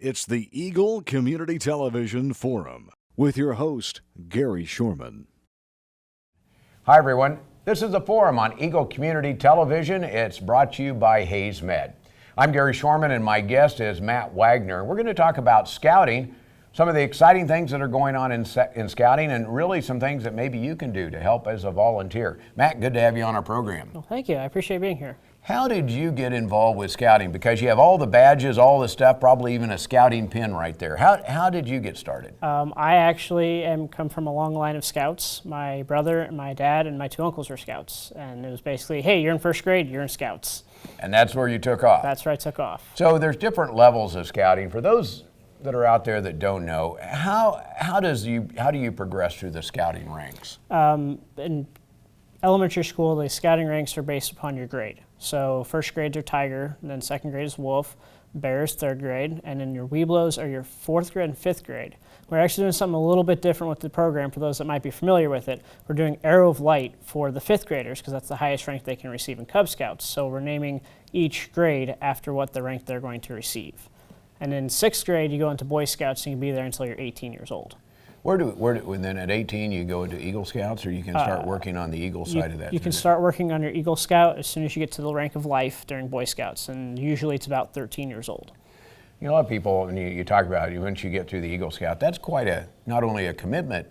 It's the Eagle Community Television Forum with your host, Gary Shorman. Hi, everyone. This is the Forum on Eagle Community Television. It's brought to you by Hayes Med. I'm Gary Shorman, and my guest is Matt Wagner. We're going to talk about scouting, some of the exciting things that are going on in scouting, and really some things that maybe you can do to help as a volunteer. Matt, good to have you on our program. Well, thank you. I appreciate being here. How did you get involved with scouting? Because you have all the badges, all the stuff, probably even a scouting pin right there. How did you get started? I actually come from a long line of scouts. My brother, my dad, and my two uncles were scouts. And it was basically, hey, you're in first grade, you're in scouts. And that's where you took off? That's where I took off. So there's different levels of scouting. For those that are out there that don't know, how do you progress through the scouting ranks? In elementary school, the scouting ranks are based upon your grade. So first grades are Tiger, and then second grade is Wolf, Bear is third grade, and then your Webelos are your fourth grade and fifth grade. We're actually doing something a little bit different with the program for those that might be familiar with it. We're doing Arrow of Light for the fifth graders because that's the highest rank they can receive in Cub Scouts. So we're naming each grade after what the rank they're going to receive. And in sixth grade, you go into Boy Scouts and you can be there until you're 18 years old. And then at 18 you go into Eagle Scouts, or you can start working on the Eagle side of that? You can start working on your Eagle Scout as soon as you get to the rank of life during Boy Scouts, and usually it's about 13 years old. You know, a lot of people, when you talk about once you get through the Eagle Scout, that's quite not only a commitment,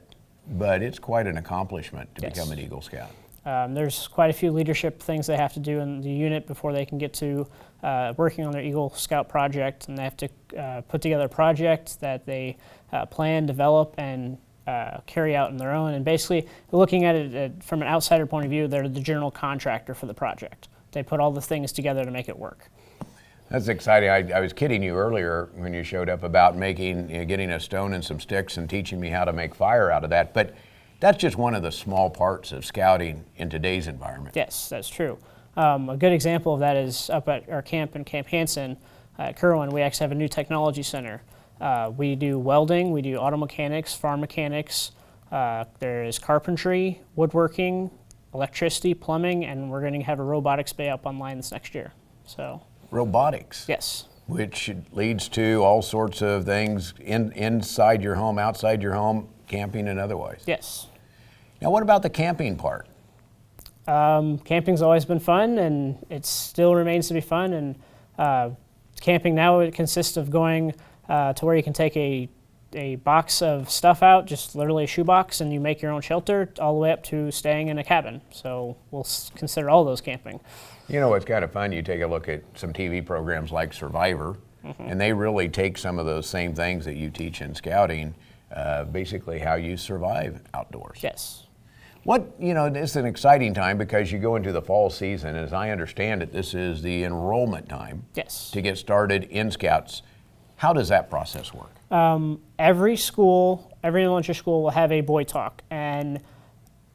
but it's quite an accomplishment to become an Eagle Scout. There's quite a few leadership things they have to do in the unit before they can get to working on their Eagle Scout project, and they have to put together a project that they plan, develop, and carry out on their own. And basically, looking at it from an outsider point of view, they're the general contractor for the project. They put all the things together to make it work. That's exciting. I was kidding you earlier when you showed up about getting a stone and some sticks and teaching me how to make fire out of that. But that's just one of the small parts of scouting in today's environment. Yes, that's true. A good example of that is up at our camp in Camp Hansen at Kerwin. We actually have a new technology center. We do welding, we do auto mechanics, farm mechanics, there is carpentry, woodworking, electricity, plumbing, and we're going to have a robotics bay up online this next year. So robotics? Yes. Which leads to all sorts of things inside your home, outside your home, camping and otherwise. Yes. Now, what about the camping part? Camping's always been fun, and it still remains to be fun. And camping now, it consists of going to where you can take a box of stuff out, just literally a shoebox, and you make your own shelter, all the way up to staying in a cabin. So we'll consider all those camping. You know, it's kind of fun. You take a look at some TV programs like Survivor, and they really take some of those same things that you teach in scouting, basically how you survive outdoors. Yes. It's an exciting time because you go into the fall season. As I understand it, this is the enrollment time. Yes. To get started in Scouts. How does that process work? Every elementary school will have a boy talk, and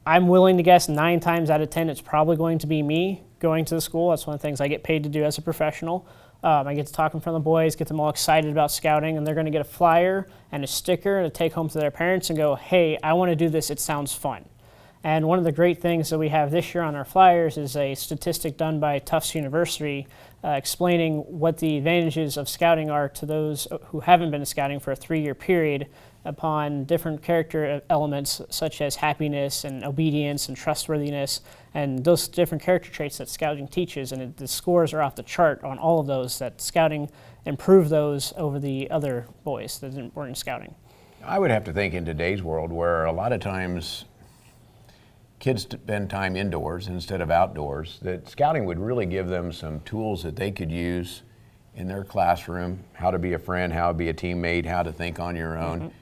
I'm willing to guess 9 times out of 10 it's probably going to be me going to the school. That's one of the things I get paid to do as a professional. I get to talk in front of the boys, get them all excited about scouting, and they're going to get a flyer and a sticker to take home to their parents and go, hey, I want to do this, it sounds fun. And one of the great things that we have this year on our flyers is a statistic done by Tufts University explaining what the advantages of scouting are to those who haven't been scouting for a 3-year period upon different character elements such as happiness and obedience and trustworthiness and those different character traits that scouting teaches. And the scores are off the chart on all of those, that scouting improved those over the other boys that weren't in scouting. I would have to think in today's world where a lot of times kids spend time indoors instead of outdoors, that scouting would really give them some tools that they could use in their classroom, how to be a friend, how to be a teammate, how to think on your own,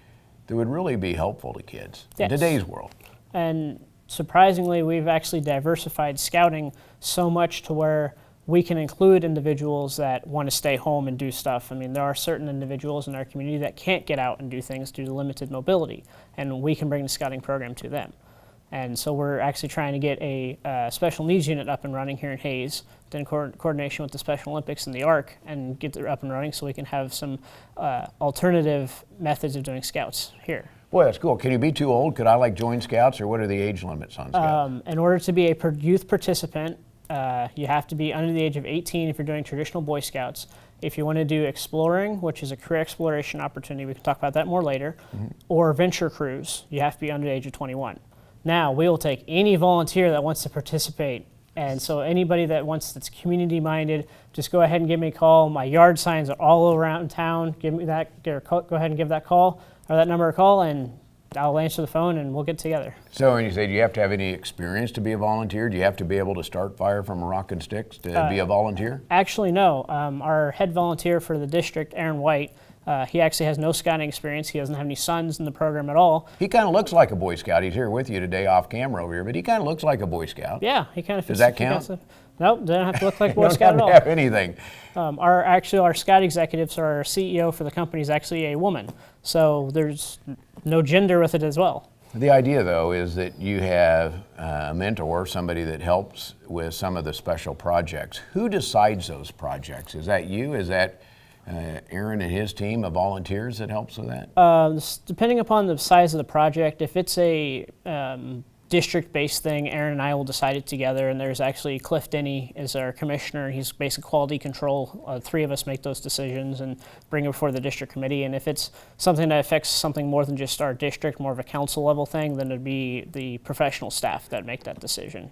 that would really be helpful to kids in today's world. And surprisingly, we've actually diversified scouting so much to where we can include individuals that want to stay home and do stuff. I mean, there are certain individuals in our community that can't get out and do things due to limited mobility, and we can bring the scouting program to them. And so we're actually trying to get a special needs unit up and running here in Hayes, in coordination with the Special Olympics and the ARC, and get it up and running so we can have some alternative methods of doing scouts here. Boy, that's cool. Can you be too old? Could I join Scouts, or what are the age limits on Scouts? In order to be a youth participant, you have to be under the age of 18 if you're doing traditional Boy Scouts, If you want to do exploring, which is a career exploration opportunity, we can talk about that more later, or venture cruise, you have to be under the age of 21. Now, we will take any volunteer that wants to participate. And so anybody that's community minded, just go ahead and give me a call. My yard signs are all around town. Give me that, go ahead and give that call or that number a call, and I'll answer the phone and we'll get together. So when you say, do you have to have any experience to be a volunteer? Do you have to be able to start fire from a rock and sticks to be a volunteer? Actually, no. Our head volunteer for the district, Aaron White, he actually has no scouting experience. He doesn't have any sons in the program at all. He kind of looks like a Boy Scout. He's here with you today off camera over here, but he kind of looks like a Boy Scout. Yeah, he kind of fits. Does that count? Nope, doesn't have to look like a Boy Don't Scout have at all. to have anything. Our Scout executives, our CEO for the company is actually a woman. So there's no gender with it as well. The idea, though, is that you have a mentor, somebody that helps with some of the special projects. Who decides those projects? Is that you? Is that Aaron and his team of volunteers that helps with that? Depending upon the size of the project, if it's a district-based thing, Aaron and I will decide it together, and there's actually Cliff Denny is our commissioner. He's basically quality control. Three of us make those decisions and bring it before the district committee, and if it's something that affects something more than just our district, more of a council level thing, then it'd be the professional staff that make that decision.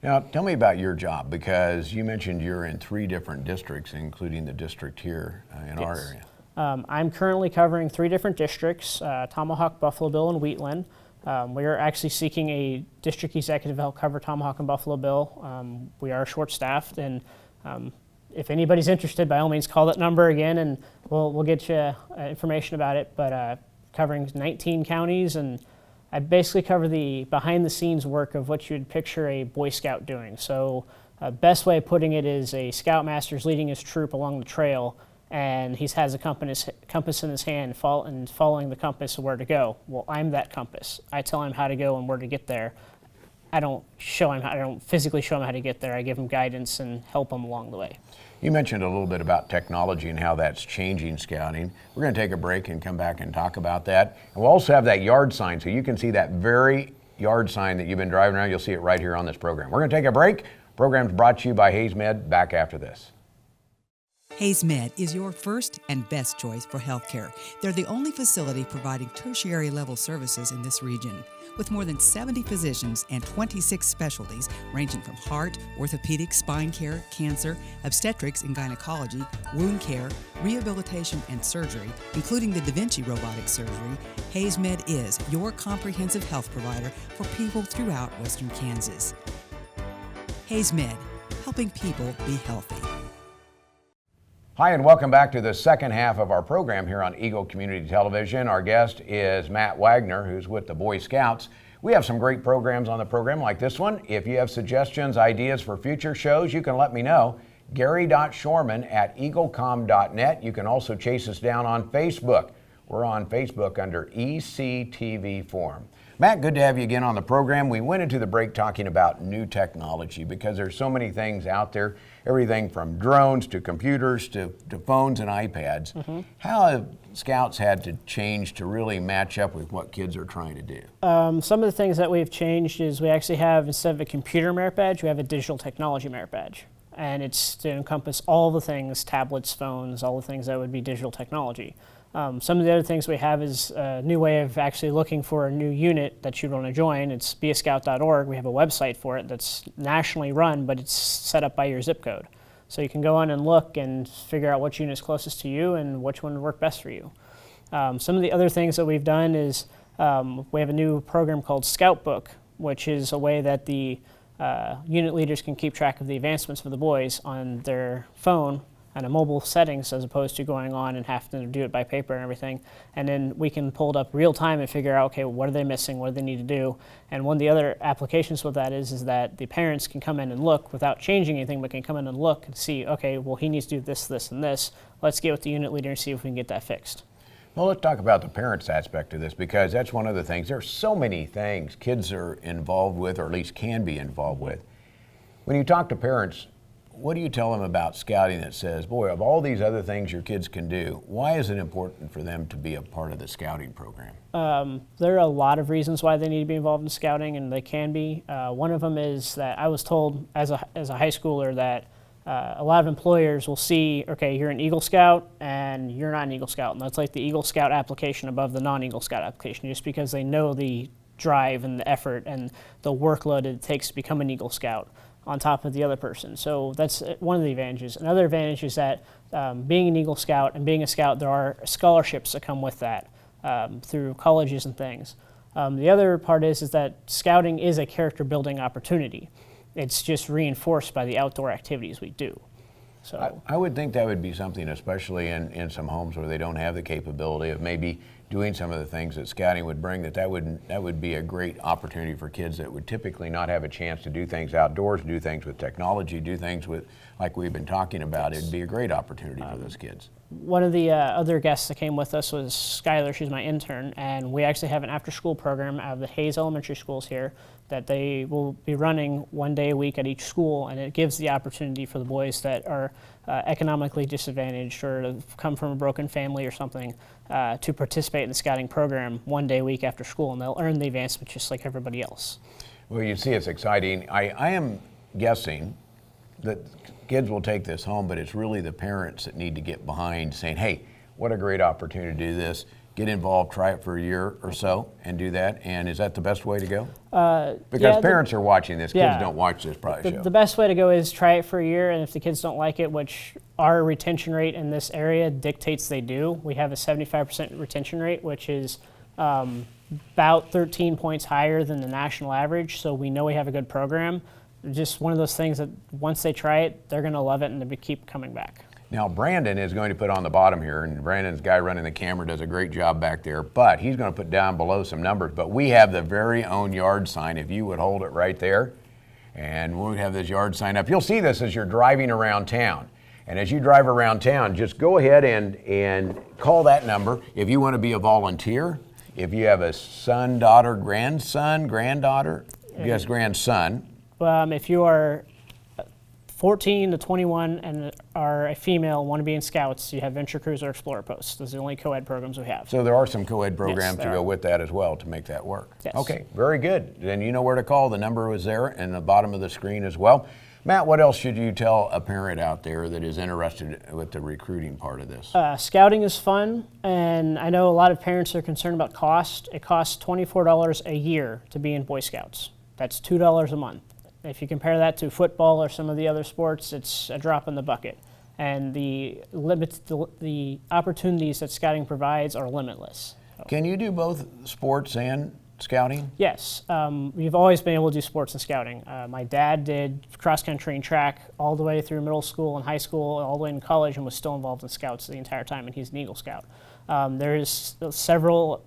Now, tell me about your job, because you mentioned you're in 3 different districts, including the district here in our area. I'm currently covering 3 different districts, Tomahawk, Buffalo Bill, and Wheatland. We are actually seeking a district executive to help cover Tomahawk and Buffalo Bill. We are short-staffed, and if anybody's interested, by all means, call that number again, and we'll get you information about it. But covering 19 counties, and I basically cover the behind-the-scenes work of what you'd picture a Boy Scout doing. So best way of putting it is a Scoutmaster's leading his troop along the trail, and he has a compass in his hand and following the compass of where to go. Well, I'm that compass. I tell him how to go and where to get there. I don't physically show him how to get there. I give him guidance and help him along the way. You mentioned a little bit about technology and how that's changing scouting. We're going to take a break and come back and talk about that. And we'll also have that yard sign, so you can see that very yard sign that you've been driving around. You'll see it right here on this program. We're going to take a break. Program's brought to you by Hayes Med. Back after this. Hayes Med is your first and best choice for healthcare. They're the only facility providing tertiary level services in this region. With more than 70 physicians and 26 specialties ranging from heart, orthopedic, spine care, cancer, obstetrics and gynecology, wound care, rehabilitation and surgery, including the Da Vinci robotic surgery, Hayes Med is your comprehensive health provider for people throughout Western Kansas. Hayes Med, helping people be healthy. Hi, and welcome back to the second half of our program here on Eagle Community Television. Our guest is Matt Wagner, who's with the Boy Scouts. We have some great programs on the program like this one. If you have suggestions, ideas for future shows, you can let me know. Gary.Shorman@eaglecom.net. You can also chase us down on Facebook. We're on Facebook under ECTV Forum. Matt, good to have you again on the program. We went into the break talking about new technology because there's so many things out there, everything from drones to computers to phones and iPads. Mm-hmm. How have Scouts had to change to really match up with what kids are trying to do? Some of the things that we've changed is we actually have, instead of a computer merit badge, we have a digital technology merit badge. And it's to encompass all the things, tablets, phones, all the things that would be digital technology. Some of the other things we have is a new way of actually looking for a new unit that you want to join. It's beascout.org. We have a website for it that's nationally run, but it's set up by your zip code. So you can go in and look and figure out which unit is closest to you and which one would work best for you. Some of the other things that we've done is we have a new program called Scout Book, which is a way that the unit leaders can keep track of the advancements for the boys on their phone and a mobile settings, as opposed to going on and having to do it by paper and everything. And then we can pull it up real time and figure out, okay, what are they missing, what do they need to do? And one of the other applications with that is that the parents can come in and look without changing anything, but can come in and look and see, okay, well, he needs to do this, this, and this. Let's get with the unit leader and see if we can get that fixed. Well, let's talk about the parents aspect of this, because that's one of the things. There's so many things kids are involved with, or at least can be involved with. When you talk to parents, what do you tell them about scouting that says, boy, of all these other things your kids can do, why is it important for them to be a part of the scouting program? There are a lot of reasons why they need to be involved in scouting, and they can be. One of them is that I was told as a high schooler that a lot of employers will see, okay, you're an Eagle Scout and you're not an Eagle Scout, and that's like the Eagle Scout application above the non-Eagle Scout application, just because they know the drive and the effort and the workload it takes to become an Eagle Scout on top of the other person. So that's one of the advantages. Another advantage is that being an Eagle Scout and being a Scout, there are scholarships that come with that through colleges and things. The other part is that Scouting is a character building opportunity. It's just reinforced by the outdoor activities we do. So I would think that would be something, especially in some homes where they don't have the capability of maybe doing some of the things that Scouting would bring, that would be a great opportunity for kids that would typically not have a chance to do things outdoors, do things with technology, do things with, like we've been talking about. It'd be a great opportunity for those kids. One of the other guests that came with us was Skylar. She's my intern, and we actually have an after-school program out of the Hayes Elementary Schools here that they will be running one day a week at each school, and it gives the opportunity for the boys that are economically disadvantaged or have come from a broken family or something to participate in the Scouting program one day a week after school, and they'll earn the advancement just like everybody else. Well, you see, it's exciting. I am guessing that kids will take this home, but it's really the parents that need to get behind saying, hey, what a great opportunity to do this. Get involved, try it for a year or so and do that. And is that the best way to go? Because parents are watching this, kids don't watch this probably show. The best way to go is try it for a year, and if the kids don't like it, which our retention rate in this area dictates they do, we have a 75% retention rate, which is about 13 points higher than the national average, so we know we have a good program. Just one of those things that once they try it, they're going to love it and they keep coming back. Now, Brandon is going to put on the bottom here, and Brandon's guy running the camera does a great job back there, but he's going to put down below some numbers. But we have the very own yard sign, if you would hold it right there, and we'll have this yard sign up. You'll see this as you're driving around town. And as you drive around town, just go ahead and call that number if you want to be a volunteer, if you have a son, daughter, grandson, granddaughter, yes, grandson. If you are 14 to 21 and are a female and want to be in Scouts, you have Venture Cruise or Explorer Posts. Those are the only co-ed programs we have. So there are some co-ed programs to there go are. with that as well to make that work. Yes. Okay, very good. Then you know where to call. The number was there in the bottom of the screen as well. Matt, what else should you tell a parent out there that is interested with the recruiting part of this? Scouting is fun, and I know a lot of parents are concerned about cost. It costs $24 a year to be in Boy Scouts. That's $2 a month. If you compare that to football or some of the other sports, it's a drop in the bucket. And the opportunities that Scouting provides are limitless. Can you do both sports and Scouting? Yes, we've always been able to do sports and Scouting. My dad did cross country and track all the way through middle school and high school, all the way in college, and was still involved in Scouts the entire time, and he's an Eagle Scout. There's several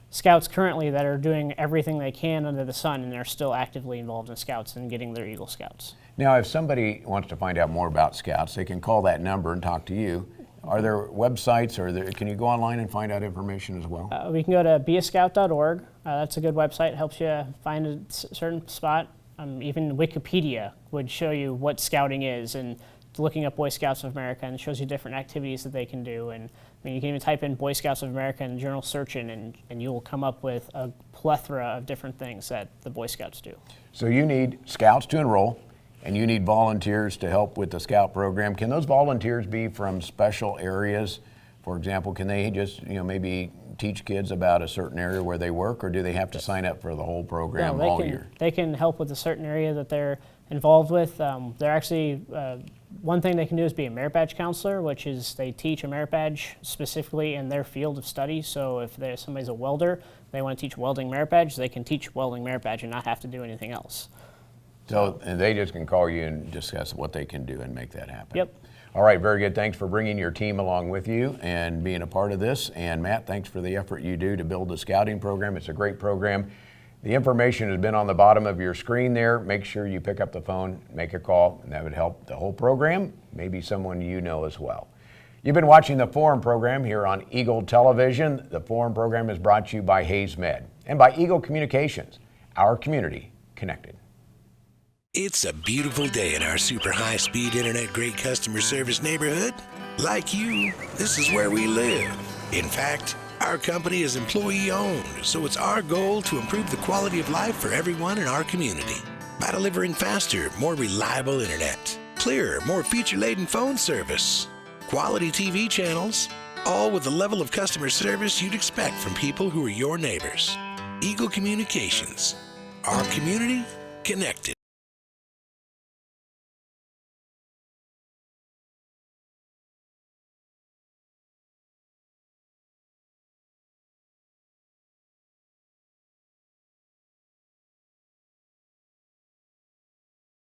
Scouts currently that are doing everything they can under the sun, and they're still actively involved in Scouts and getting their Eagle Scouts. Now, if somebody wants to find out more about Scouts, they can call that number and talk to you. Are there websites, or can you go online and find out information as well? We can go to beascout.org. That's a good website. It helps you find a certain spot. Even Wikipedia would show you what Scouting is, and looking up Boy Scouts of America, and it shows you different activities that they can do. And I mean, you can even type in Boy Scouts of America in Journal Search Engine, and you will come up with a plethora of different things that the Boy Scouts do. So you need Scouts to enroll, and you need volunteers to help with the Scout program. Can those volunteers be from special areas? For example, can they just maybe teach kids about a certain area where they work, or do they have to sign up for the whole program all year? They can help with a certain area that they're involved with. They're actually, one thing they can do is be a merit badge counselor, which is they teach a merit badge specifically in their field of study. So if somebody's a welder, they want to teach welding merit badge, they can teach welding merit badge and not have to do anything else. So and they just can call you and discuss what they can do and make that happen. Yep. All right, very good. Thanks for bringing your team along with you and being a part of this. And Matt, thanks for the effort you do to build the Scouting program. It's a great program. The information has been on the bottom of your screen there. Make sure you pick up the phone, make a call, and that would help the whole program, maybe someone you know as well. You've been watching the Forum program here on Eagle Television. The Forum program is brought to you by Hayes Med and by Eagle Communications, our community connected. It's a beautiful day in our super high-speed internet great customer service neighborhood. Like you, this is where we live. In fact, our company is employee-owned, so it's our goal to improve the quality of life for everyone in our community by delivering faster, more reliable internet. clearer, more feature-laden phone service, quality TV channels, all with the level of customer service you'd expect from people who are your neighbors. Eagle Communications. Our community connected.